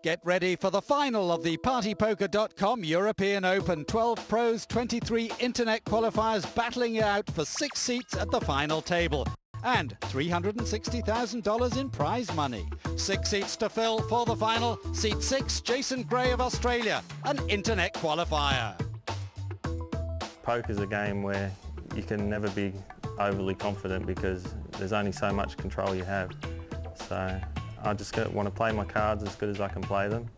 Get ready for the final of the PartyPoker.com European Open. 12 pros, 23 internet qualifiers battling it out for 6 seats at the final table. And $360,000 in prize money. 6 seats to fill for the final. Seat 6, Jason Gray of Australia, an internet qualifier. Poker's a game where you can never be overly confident because there's only so much control you have. So I just want to play my cards as good as I can play them,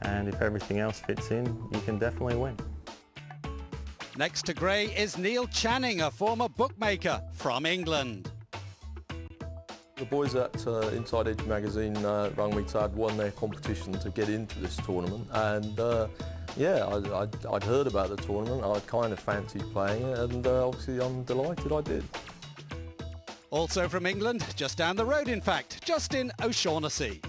and if everything else fits in, you can definitely win. Next to Gray is Neil Channing, a former bookmaker from England. The boys at Inside Edge magazine rung me to I'd won their competition to get into this tournament, and yeah, I'd heard about the tournament, I kind of fancied playing it, and obviously I'm delighted I did. Also from England, just down the road in fact, Justin O'Shaughnessy.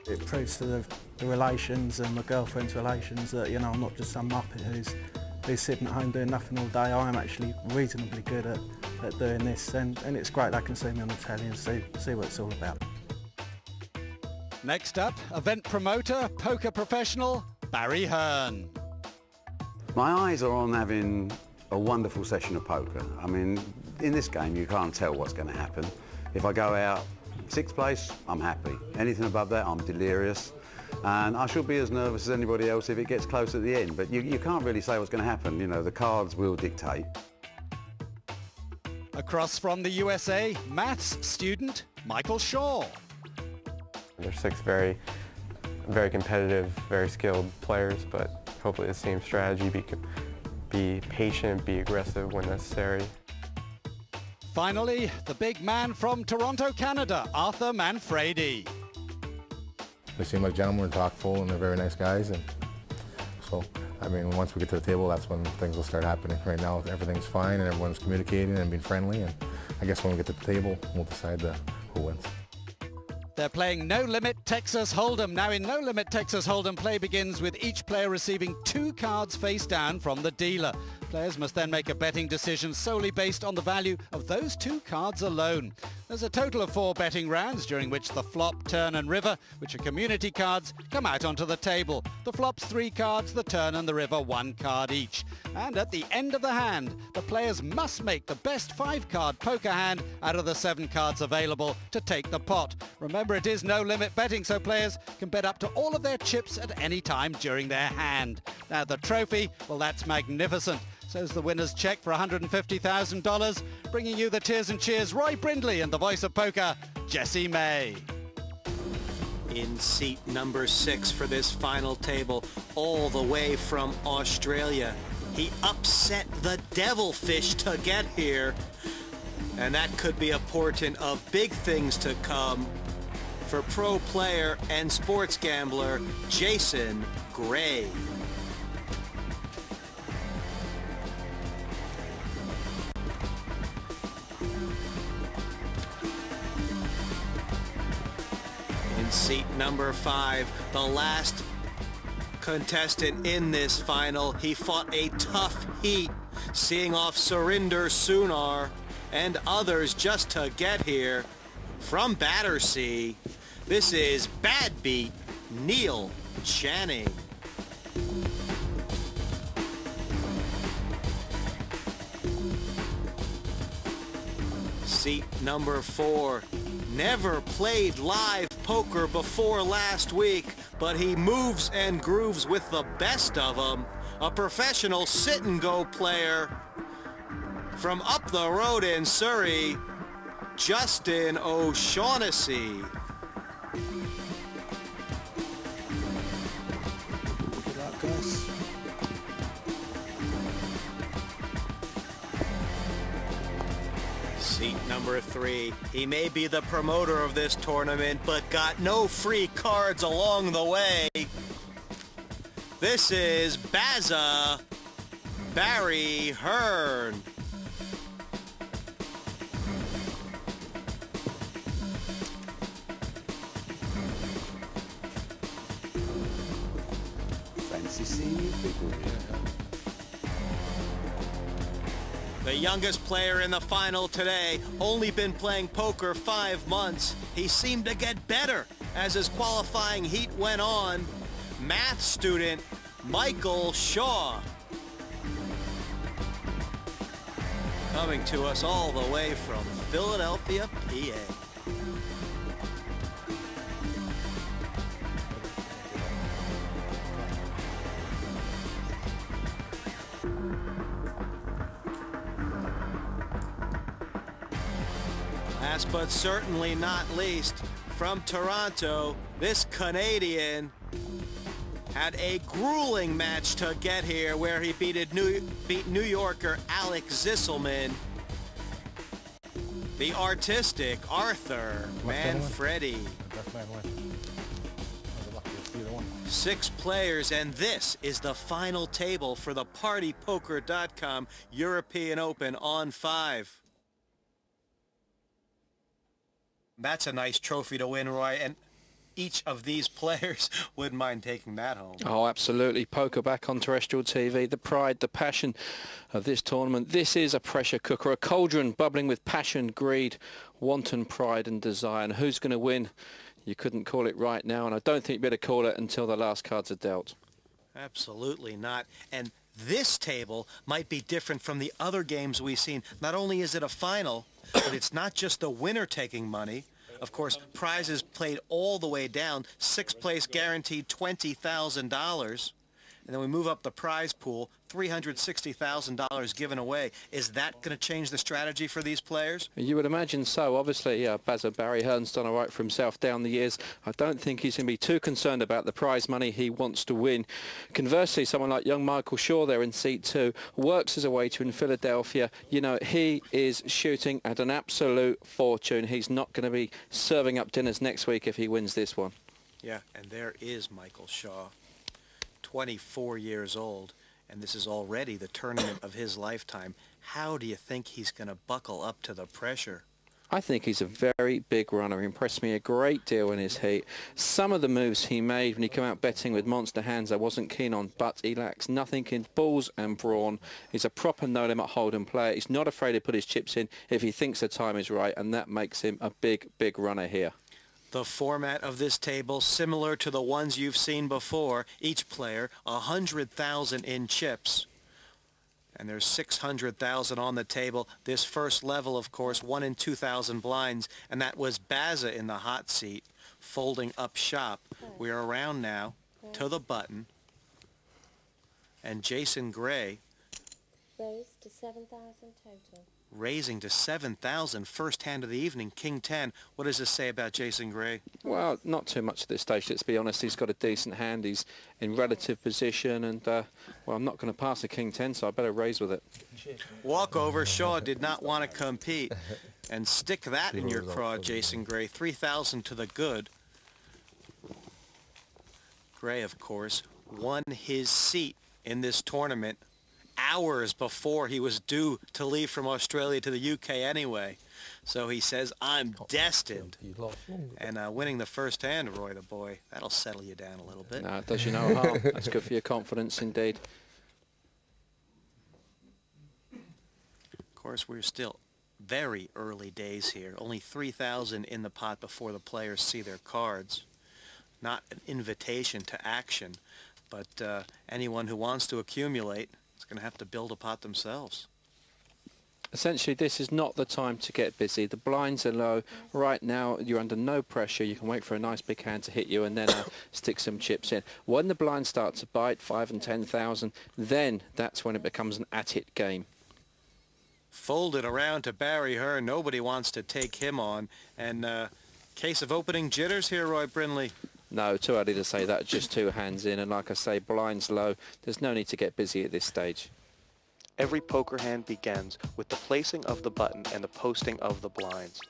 It proves to the relations and my girlfriend's relations that, you know, I'm not just some muppet who's sitting at home doing nothing all day. I am actually reasonably good at doing this, and it's great they can see me on the telly and see what it's all about. Next up, event promoter, poker professional, Barry Hearn. My eyes are on having a wonderful session of poker. I mean, in this game, you can't tell what's going to happen. If I go out 6th place, I'm happy. Anything above that, I'm delirious. And I shall be as nervous as anybody else if it gets close at the end. But you can't really say what's going to happen. You know, the cards will dictate. Across from the USA, maths student Michael Shaw. They're 6 very competitive, very skilled players, but hopefully the same strategy, be patient, be aggressive when necessary. Finally, the big man from Toronto, Canada, Arthur Manfredi. They seem like gentlemen, thoughtful, and they're very nice guys. And so, I mean, once we get to the table, that's when things will start happening. Right now, everything's fine, and everyone's communicating and being friendly. And I guess when we get to the table, we'll decide who wins. They're playing No Limit Texas Hold'em. Now in No Limit Texas Hold'em, play begins with each player receiving 2 cards face down from the dealer. Players must then make a betting decision solely based on the value of those 2 cards alone. There's a total of 4 betting rounds during which the flop, turn and river, which are community cards, come out onto the table. The flop's 3 cards, the turn and the river 1 card each. And at the end of the hand, the players must make the best 5-card poker hand out of the 7 cards available to take the pot. Remember, it is no limit betting, so players can bet up to all of their chips at any time during their hand. Now the trophy, well, that's magnificent. So's the winner's check for $150,000. Bringing you the tears and cheers, Roy Brindley, and the voice of poker, Jesse May. In seat number 6 for this final table, all the way from Australia. He upset the devilfish to get here. And that could be a portent of big things to come for pro player and sports gambler Jason Gray. In seat number 5, the last contestant in this final, he fought a tough heat, seeing off Surinder Sunar and others just to get here. From Battersea, this is Bad Beat Neil Channing. Seat number 4. Never played live poker before last week, but he moves and grooves with the best of them. A professional sit-and-go player from up the road in Surrey, Justin O'Shaughnessy. Good luck, guys. Seat number 3. He may be the promoter of this tournament, but got no free cards along the way. This is Baza Barry Hearn. Fancy seeing you people here. The youngest player in the final today, only been playing poker 5 months. He seemed to get better as his qualifying heat went on. Math student Michael Shaw. Coming to us all the way from Philadelphia, PA. Last but certainly not least, from Toronto, this Canadian had a grueling match to get here where he beat New Yorker Alex Zisselman. The artistic Arthur Manfredi. 6 players, and this is the final table for the PartyPoker.com European Open on 5. That's a nice trophy to win, Roy, and each of these players wouldn't mind taking that home. Oh, absolutely. Poker back on terrestrial TV. The pride, the passion of this tournament. This is a pressure cooker, a cauldron bubbling with passion, greed, wanton pride and desire. And who's going to win? You couldn't call it right now, and I don't think you'd better call it until the last cards are dealt. Absolutely not. And this table might be different from the other games we've seen. Not only is it a final, but it's not just the winner taking money. Of course, prizes played all the way down. 6th place guaranteed $20,000. And then we move up the prize pool, $360,000 given away. Is that going to change the strategy for these players? You would imagine so. Obviously, Barry Hearn's done all right for himself down the years. I don't think he's going to be too concerned about the prize money he wants to win. Conversely, someone like young Michael Shaw there in seat 2 works as a waiter in Philadelphia. You know, he is shooting at an absolute fortune. He's not going to be serving up dinners next week if he wins this one. Yeah, and there is Michael Shaw. 24 years old, and this is already the tournament of his lifetime. How do you think he's going to buckle up to the pressure? I think he's a very big runner. He impressed me a great deal in his heat. Some of the moves he made when he came out betting with monster hands I wasn't keen on, but he lacks nothing in balls and brawn. He's a proper no-limit hold'em player. He's not afraid to put his chips in if he thinks the time is right, and that makes him a big, big runner here. The format of this table, similar to the ones you've seen before. Each player, 100,000 in chips. And there's 600,000 on the table. This first level, of course, 1 in 2,000 blinds. And that was Baza in the hot seat, folding up shop. We're around now to the button. And Jason Gray raised to 7,000 total. Raising to 7,000, first hand of the evening, King 10. What does this say about Jason Gray? Well, not too much at this stage, let's be honest. He's got a decent hand. He's in relative position, and, well, I'm not going to pass a King 10, so I better raise with it. Walkover. Shaw did not want to compete. And stick that in your craw, Jason Gray. 3,000 to the good. Gray, of course, won his seat in this tournament hours before he was due to leave from Australia to the UK anyway. So he says, I'm destined. And winning the first hand, Roy the boy, that'll settle you down a little bit. No, it does you no harm. That's good for your confidence indeed. Of course, we're still very early days here. Only 3,000 in the pot before the players see their cards. Not an invitation to action, but anyone who wants to accumulate is going to have to build a pot themselves. Essentially, this is not the time to get busy. The blinds are low. Right now, you're under no pressure. You can wait for a nice big hand to hit you and then stick some chips in. When the blinds start to bite, 5 and 10,000, then that's when it becomes an at-it game. Folded around to Barry Hearn. Nobody wants to take him on. And case of opening jitters here, Roy Brindley. No, too early to say that. Just 2 hands in. And like I say, blinds low. There's no need to get busy at this stage. Every poker hand begins with the placing of the button and the posting of the blinds.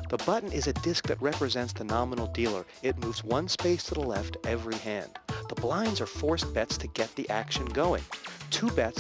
The button is a disc that represents the nominal dealer. It moves 1 space to the left every hand. The blinds are forced bets to get the action going. 2 bets